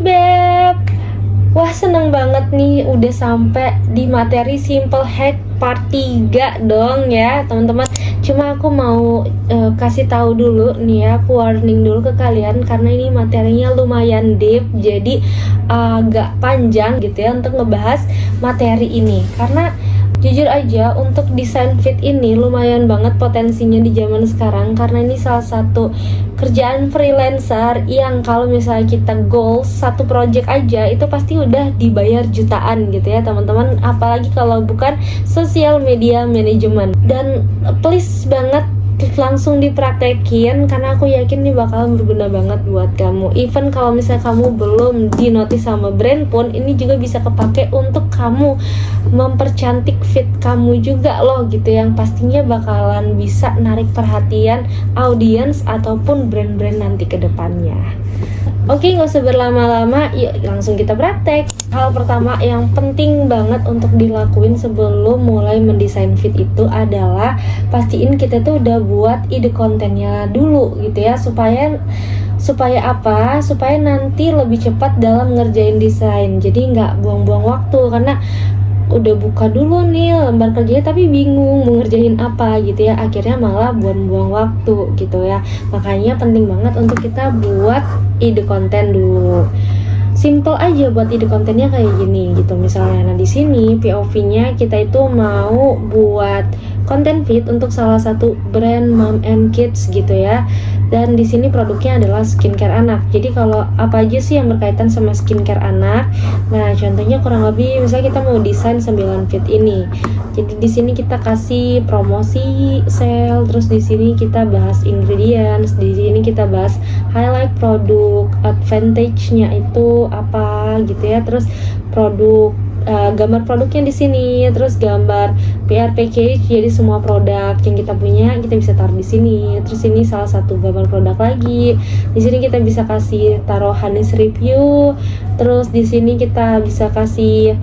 Beb. Wah, seneng banget nih udah sampai di materi Simple Hack part 3 dong ya, teman-teman. Cuma aku mau kasih tahu dulu nih ya, aku warning dulu ke kalian karena ini materinya lumayan deep, jadi agak panjang gitu ya untuk ngebahas materi ini. Karena jujur aja untuk desain fit ini lumayan banget potensinya di zaman sekarang, karena ini salah satu kerjaan freelancer yang kalau misalnya kita goals satu project aja itu pasti udah dibayar jutaan gitu ya teman-teman, apalagi kalau bukan social media management. Dan please banget langsung dipraktekin karena aku yakin ini bakal berguna banget buat kamu. Even kalau misalnya kamu belum di notice sama brand pun, ini juga bisa kepake untuk kamu mempercantik fit kamu juga loh gitu, yang pastinya bakalan bisa narik perhatian audiens ataupun brand-brand nanti ke depannya. Oke, nggak usah berlama-lama, yuk langsung kita praktek. Hal pertama yang penting banget untuk dilakuin sebelum mulai mendesain fit itu adalah pastiin kita tuh udah buat ide kontennya dulu gitu ya, supaya apa? Supaya nanti lebih cepat dalam ngerjain desain. Jadi nggak buang-buang waktu, karena udah buka dulu nih lembar kerjanya tapi bingung mau ngerjain apa gitu ya, akhirnya malah buang-buang waktu gitu ya. Makanya penting banget untuk kita buat ide konten dulu. Simple aja buat ide kontennya kayak gini gitu misalnya. Nah di sini POV-nya kita itu mau buat konten fit untuk salah satu brand mom and kids gitu ya. Dan di sini produknya adalah skincare anak. Jadi kalau apa aja sih yang berkaitan sama skincare anak? Nah, contohnya kurang lebih misalnya kita mau desain 9 fit ini. Jadi di sini kita kasih promosi, sale, terus di sini kita bahas ingredients, di sini kita bahas highlight produk, advantage-nya itu apa gitu ya. Terus produk, gambar produknya di sini, terus gambar PR package, jadi semua produk yang kita punya kita bisa taruh di sini. Terus ini salah satu gambar produk lagi. Di sini kita bisa kasih taruh honest review. Terus di sini kita bisa kasih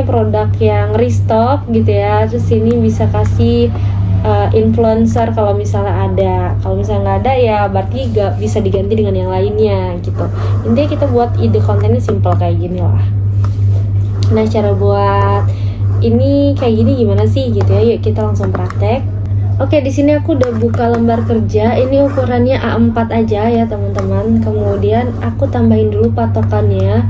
produk yang restock gitu ya. Terus ini bisa kasih influencer kalau misalnya ada. Kalau misalnya nggak ada ya berarti gak bisa diganti dengan yang lainnya gitu. Intinya kita buat ide kontennya simple kayak gini lah. Nah, cara buat ini kayak gini gimana sih gitu ya? Yuk kita langsung praktek. Oke, di sini aku udah buka lembar kerja. Ini ukurannya A4 aja ya teman-teman. Kemudian aku tambahin dulu patokannya.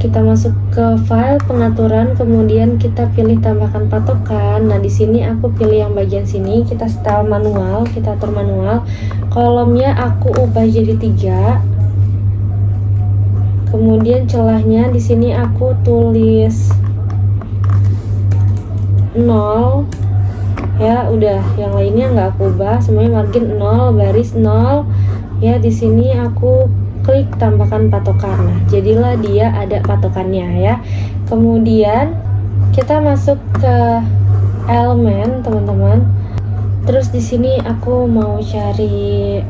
Kita masuk ke file pengaturan, kemudian kita pilih tambahkan patokan. Nah, di sini aku pilih yang bagian sini, kita style manual, kita atur manual. Kolomnya aku ubah jadi 3. Kemudian celahnya di sini aku tulis 0 ya, udah. Yang lainnya nggak aku ubah, semuanya margin 0, baris 0 ya. Di sini aku klik tambahkan patokan. Nah, jadilah dia ada patokannya ya. Kemudian kita masuk ke elemen teman-teman. Terus di sini aku mau cari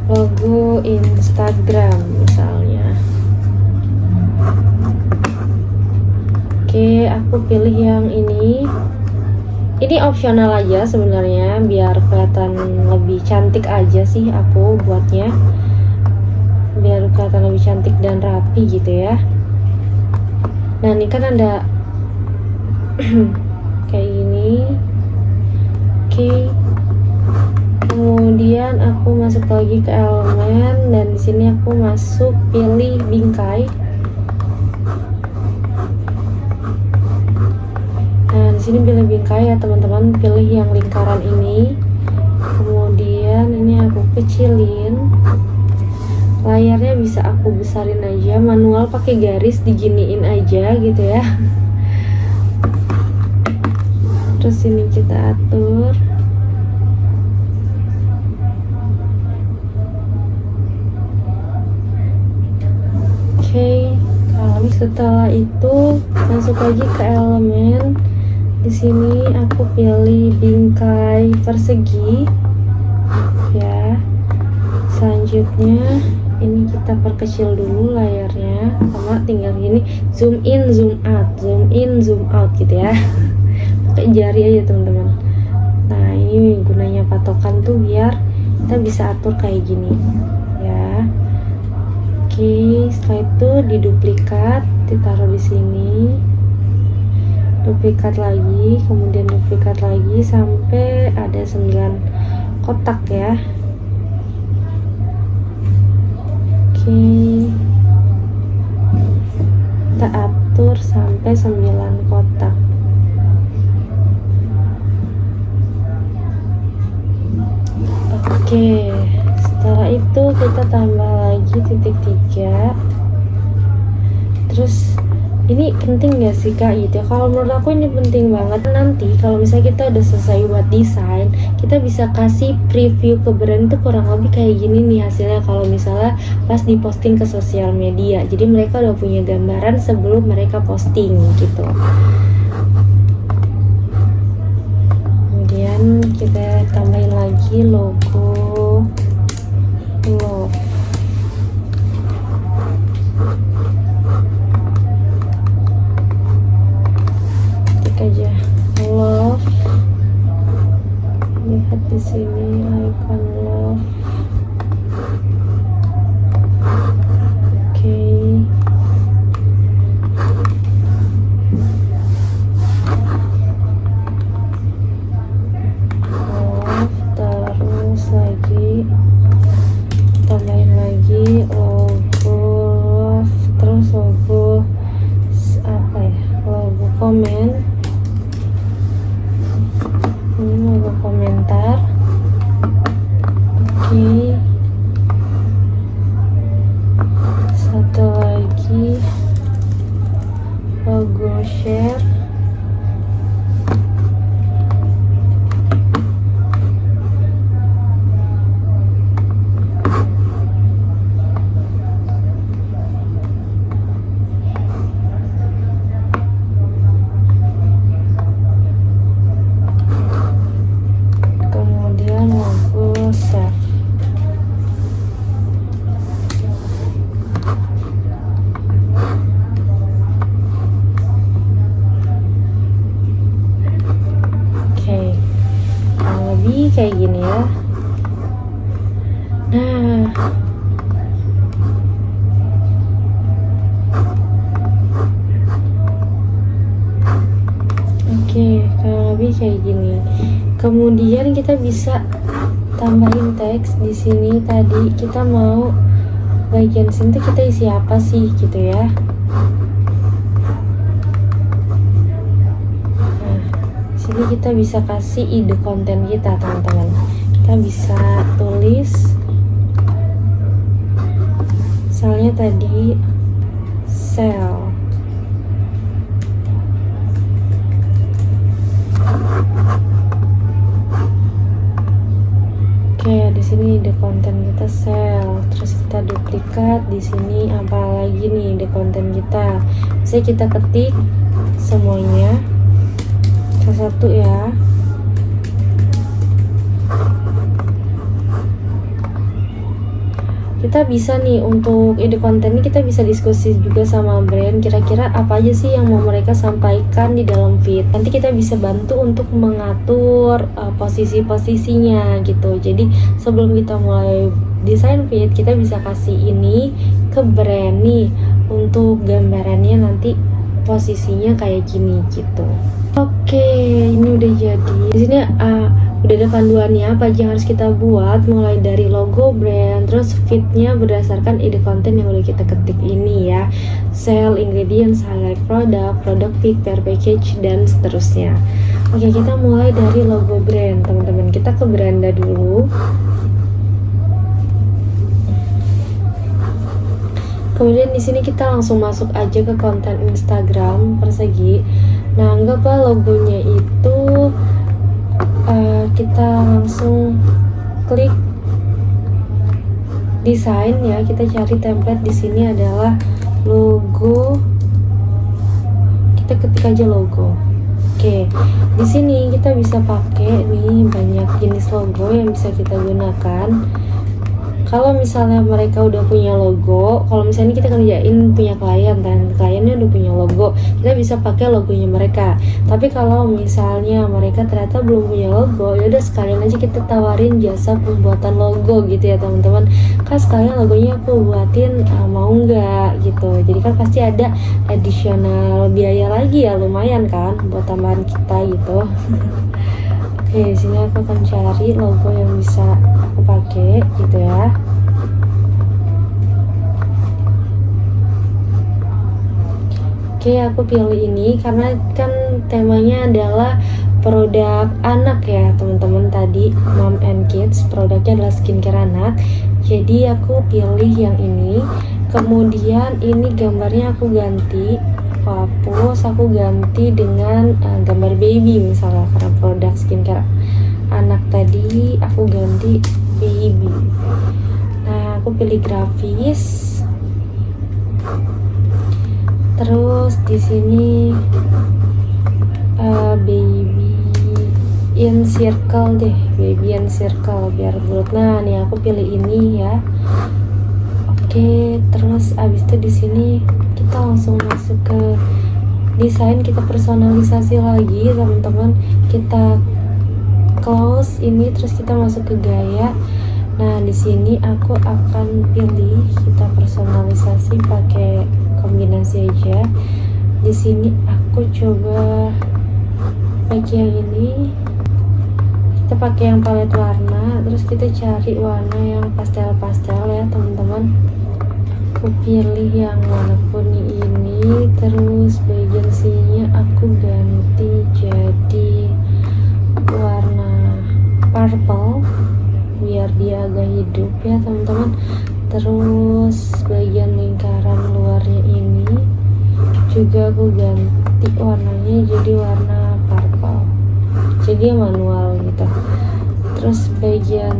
logo Instagram misalnya. Oke, aku pilih yang ini. Ini opsional aja sebenarnya, biar kelihatan lebih cantik aja sih aku buatnya. Biar kelihatan lebih cantik dan rapi gitu ya. Nah, ini kan ada kayak gini. Oke. Kemudian aku masuk lagi ke elemen dan di sini aku masuk pilih bingkai. Nah, di sini pilih bingkai ya teman-teman, pilih yang lingkaran ini. Kemudian ini aku kecilin. Layarnya bisa aku besarin aja, manual pakai garis diginiin aja gitu ya. Terus ini kita atur. Oke, kalau setelah itu masuk lagi ke elemen. Di sini aku pilih bingkai persegi ya. Selanjutnya ini kita perkecil dulu layarnya, sama tinggal gini, zoom in zoom out, zoom in zoom out gitu ya. Pakai jari aja teman-teman. Nah, ini gunanya patokan tuh biar kita bisa atur kayak gini ya. Oke, setelah itu diduplikat, ditaruh di sini, duplikat lagi, kemudian duplikat lagi sampai ada 9 kotak ya. Oke, kita atur sampai 9 kotak. Oke, setelah itu kita tambah lagi titik 3. Terus ini penting gak sih kak gitu? Kalau menurut aku ini penting banget. Nanti kalau misalnya kita udah selesai buat desain, kita bisa kasih preview ke brand itu kurang lebih kayak gini nih hasilnya kalau misalnya pas diposting ke sosial media. Jadi mereka udah punya gambaran sebelum mereka posting gitu. Kemudian kita tambahin lagi logo love. Ketik aja love. Lihat di sini icon love. Oke. Terus lagi tambahin lagi logo love, terus logo apa ya, logo komen, ini logo komentar. Oke, satu lagi logo share. Kayak gini ya. Nah, oke, kalau lebih kayak gini. Kemudian kita bisa tambahin teks di sini. Tadi kita mau bagian sini tuh kita isi apa sih gitu ya. Ini kita bisa kasih ide konten kita teman-teman. Kita bisa tulis misalnya tadi sell. Oke, di sini ide konten kita sell. Terus kita duplikat di sini apa lagi nih ide konten kita. Bisa kita ketik semuanya satu ya. Kita bisa nih untuk ide konten ini kita bisa diskusi juga sama brand, kira-kira apa aja sih yang mau mereka sampaikan di dalam feed. Nanti kita bisa bantu untuk mengatur posisi-posisinya gitu. Jadi sebelum kita mulai desain feed, kita bisa kasih ini ke brand nih untuk gambarannya nanti posisinya kayak gini gitu. Oke, ini udah jadi. Di sini udah ada panduannya apa aja yang harus kita buat, mulai dari logo brand, terus fitnya berdasarkan ide konten yang udah kita ketik ini ya. Sell, ingredients, highlight produk, product pick, pair package, dan seterusnya. Oke, kita mulai dari logo brand, teman-teman. Kita ke beranda dulu. Kemudian di sini kita langsung masuk aja ke konten Instagram persegi. Nah, anggaplah logonya itu kita langsung klik desain ya. Kita cari template di sini adalah logo. Kita ketik aja logo. Oke, di sini kita bisa pakai nih banyak jenis logo yang bisa kita gunakan. kalau misalnya mereka udah punya logo, kalau misalnya kita kerjain punya klien dan kliennya udah punya logo, kita bisa pakai logonya mereka. Tapi kalau misalnya mereka ternyata belum punya logo, ya udah sekalian aja kita tawarin jasa pembuatan logo gitu ya teman-teman. Kan sekalian logonya aku buatin, mau nggak gitu. Jadi kan pasti ada additional biaya lagi ya, lumayan kan buat tambahan kita gitu. Oke, sini aku akan cari logo yang bisa aku pakai gitu ya. Oke, aku pilih ini karena kan temanya adalah produk anak ya teman-teman, tadi mom and kids, produknya adalah skincare anak. Jadi aku pilih yang ini. Kemudian ini gambarnya aku ganti, hapus, aku ganti dengan gambar baby misalnya, karena produk skincare anak tadi aku ganti baby. Nah, aku pilih grafis. Terus di sini baby in circle deh, baby in circle biar bulat. Nah, nih aku pilih ini ya. Oke, terus abis itu di sini kita langsung masuk ke desain, kita personalisasi lagi teman-teman. Kita close ini, terus kita masuk ke gaya. Nah, di sini aku akan pilih kita personalisasi pakai kombinasi aja. Di sini aku coba pakai yang ini. Kita pakai yang palet warna, terus kita cari warna yang pastel-pastel ya teman-teman. Aku pilih yang warna kuning ini, terus bagian sininya aku ganti jadi warna purple biar dia agak hidup ya teman-teman. Terus bagian lingkaran luarnya ini juga aku ganti warnanya jadi warna purple, jadi manual gitu. Terus bagian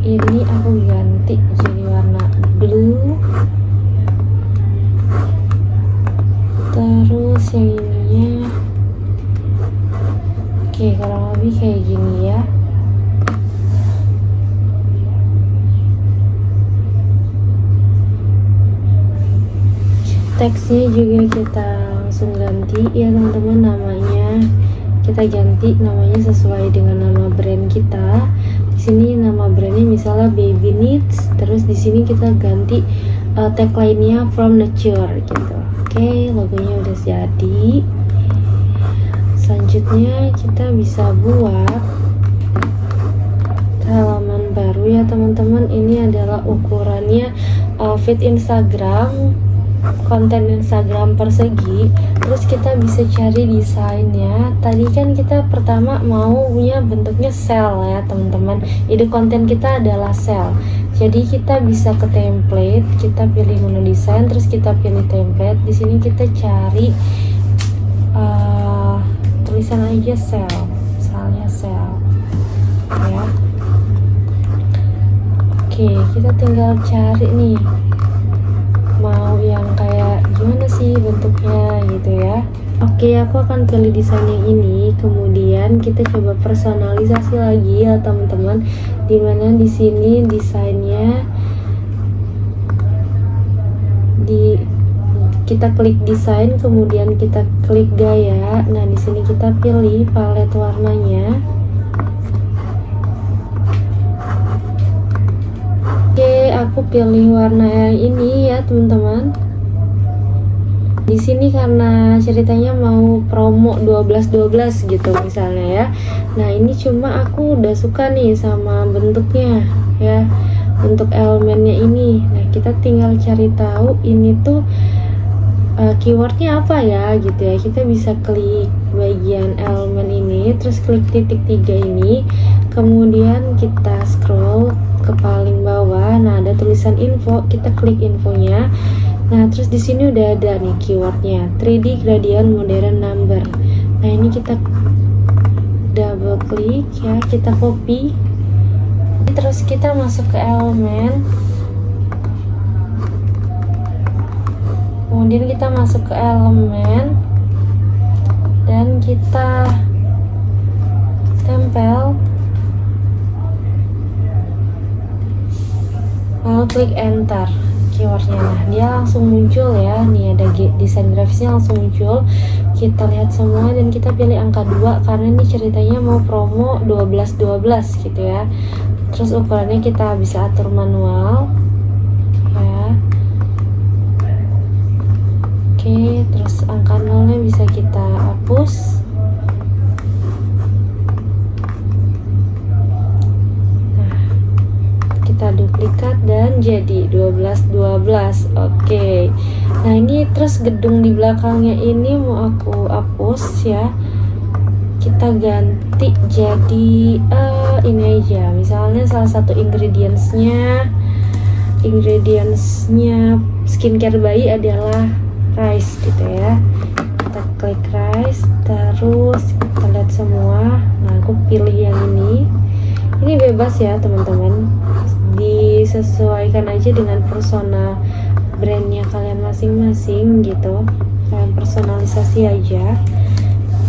ini aku ganti jadi warna blue. Terus yang ininya oke, kurang lebih kayak gini ya. Teksnya juga kita langsung ganti ya teman-teman, namanya kita ganti namanya sesuai dengan nama brand kita. Di sini nama brandnya misalnya Baby Needs, terus di sini kita ganti tagline-nya From Nature gitu. Oke, logonya udah jadi. Selanjutnya kita bisa buat halaman baru ya teman-teman. Ini adalah ukurannya feed Instagram, konten Instagram persegi. Terus kita bisa cari desainnya. Tadi kan kita pertama mau punya bentuknya sel ya teman-teman. Ide konten kita adalah sel. Jadi kita bisa ke template, kita pilih menu desain, terus kita pilih template. Di sini kita cari tulisan aja sel, misalnya sel ya. Oke, kita tinggal cari nih mau yang kayak gimana sih bentuknya gitu ya. Oke, aku akan pilih desain yang ini. Kemudian kita coba personalisasi lagi ya teman-teman. Dimana di sini desainnya kita klik desain, kemudian kita klik gaya. Nah, di sini kita pilih palet warnanya. Oke, aku pilih warna yang ini ya teman-teman. Di sini karena ceritanya mau promo 12-12 gitu misalnya ya. Nah, ini cuma aku udah suka nih sama bentuknya ya, bentuk elemennya ini. Nah, kita tinggal cari tahu ini tuh keywordnya apa ya gitu ya. Kita bisa klik bagian elemen ini, terus klik titik 3 ini, kemudian kita scroll ke paling bawah. Nah, ada tulisan info, kita klik infonya. Nah, terus di sini udah ada nih keywordnya 3D gradient modern number. Nah, ini kita double klik ya, kita copy, terus kita masuk ke elemen. Kemudian kita masuk ke elemen dan kita tempel. lalu klik enter keywordnya. Nah, dia langsung muncul ya, nih ada desain grafisnya langsung muncul. Kita lihat semua dan kita pilih angka 2 karena ini ceritanya mau promo 12-12 gitu ya. Terus ukurannya kita bisa atur manual ya. Oke, terus angka 0-nya bisa kita hapus. Kita duplikat dan jadi 12-12. Oke. Nah, ini terus gedung di belakangnya ini mau aku hapus ya. Kita ganti jadi ini aja. Misalnya salah satu ingredientsnya skincare bayi adalah rice gitu ya. Kita klik rice, terus kita lihat semua. Nah, aku pilih yang ini. Ini bebas ya teman-teman, disesuaikan aja dengan persona brandnya kalian masing-masing gitu. Kalian personalisasi aja.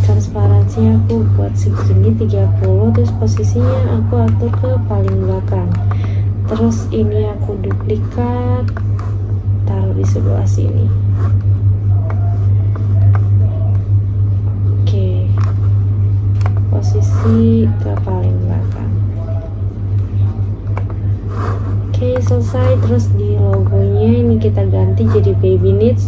Transparansinya aku buat segini 30, terus posisinya aku atur ke paling belakang. Terus ini aku duplikat, taruh di sebelah sini. Oke, posisi ke paling belakang. Oke, selesai. Terus di logonya ini kita ganti jadi Baby Needs,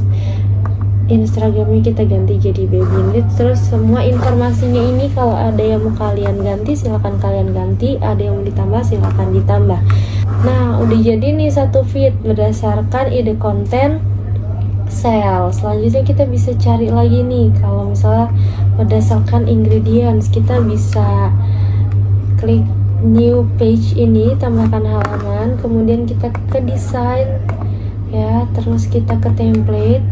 Instagramnya kita ganti jadi Baby Needs. Terus semua informasinya ini kalau ada yang mau kalian ganti silahkan kalian ganti, ada yang mau ditambah silahkan ditambah. Nah, udah jadi nih satu feed berdasarkan ide konten sale. Selanjutnya kita bisa cari lagi nih, kalau misalnya berdasarkan ingredients kita bisa klik new page ini, tambahkan halaman, kemudian kita ke desain ya, terus kita ke template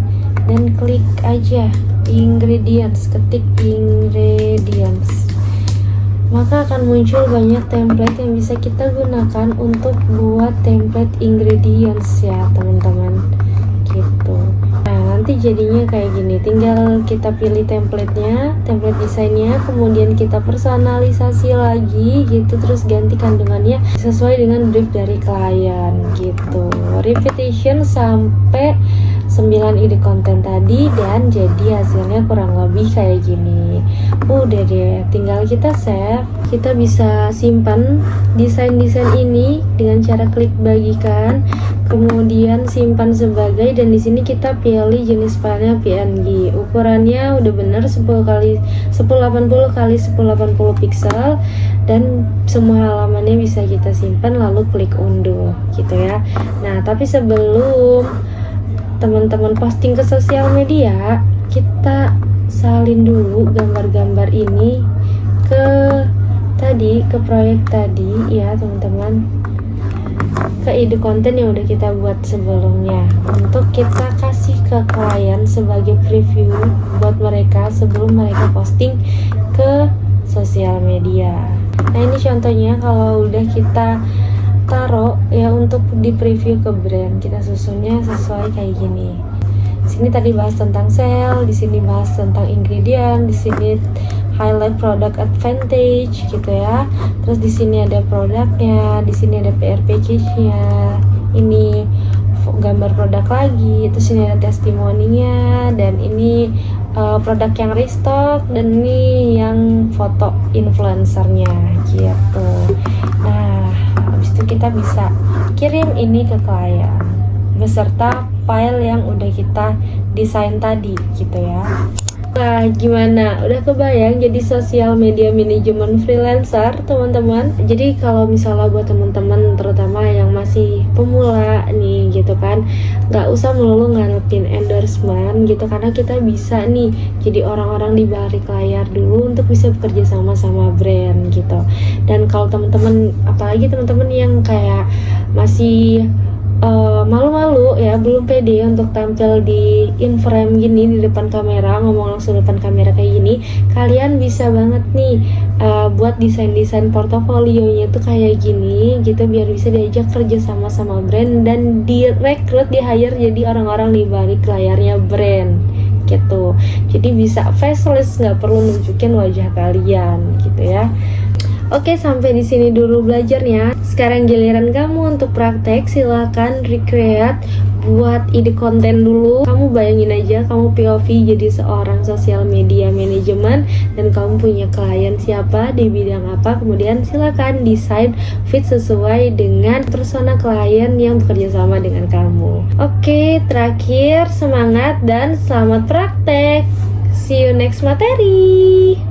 dan klik aja ingredients, ketik ingredients, maka akan muncul banyak template yang bisa kita gunakan untuk buat template ingredients ya teman-teman gitu. Nah, nanti jadinya kayak gini, tinggal kita pilih template-nya, template desainnya, kemudian kita personalisasi lagi gitu, terus ganti kandungannya sesuai dengan brief dari klien gitu. Repetition sampai 9 ide konten tadi dan jadi hasilnya kurang lebih kayak gini. Udah deh, tinggal kita save. Kita bisa simpan desain-desain ini dengan cara klik bagikan, kemudian simpan sebagai, dan di sini kita pilih jenis filenya PNG. Ukurannya udah bener 1080 x 1080 pixel dan semua halamannya bisa kita simpan lalu klik unduh gitu ya. Nah, tapi sebelum teman-teman posting ke sosial media, kita salin dulu gambar-gambar ini ke proyek tadi ya teman-teman, ke ide konten yang udah kita buat sebelumnya, untuk kita kasih ke klien sebagai preview buat mereka sebelum mereka posting ke sosial media. Nah, ini contohnya kalau udah kita taruh ya untuk di preview ke brand, kita susunnya sesuai kayak gini. Sini tadi bahas tentang sale, di sini bahas tentang ingredient, di sini highlight product advantage gitu ya. Terus di sini ada produknya, di sini ada PR package-nya. Ini gambar produk lagi, terus ini ada testimoninya, dan ini produk yang restock, dan ini yang foto influencernya gitu. Nah, habis itu kita bisa kirim ini ke klien beserta file yang udah kita desain tadi gitu ya. Nah, gimana? Udah kebayang jadi sosial media manajemen freelancer, teman-teman? Jadi kalau misalnya buat teman-teman terutama yang masih pemula nih gitu kan, nggak usah melulu ngarepin endorsement gitu, karena kita bisa nih jadi orang-orang di balik layar dulu untuk bisa bekerja sama brand gitu. Dan kalau teman-teman, apalagi teman-teman yang kayak masih malu-malu ya, belum pede untuk tampil di in frame gini di depan kamera, ngomong langsung depan kamera kayak gini, kalian bisa banget nih buat desain-desain portofolionya tuh kayak gini gitu, biar bisa diajak kerja sama brand dan direkrut, di hire jadi orang-orang di balik layarnya brand gitu. Jadi bisa faceless, nggak perlu nunjukin wajah kalian gitu ya. Oke, sampai di sini dulu belajarnya. Sekarang giliran kamu untuk praktek. Silakan recreate, buat ide konten dulu. Kamu bayangin aja kamu POV jadi seorang sosial media manajemen dan kamu punya klien siapa, di bidang apa. Kemudian silakan desain feed sesuai dengan persona klien yang bekerja sama dengan kamu. Oke, terakhir semangat dan selamat praktek. See you next materi.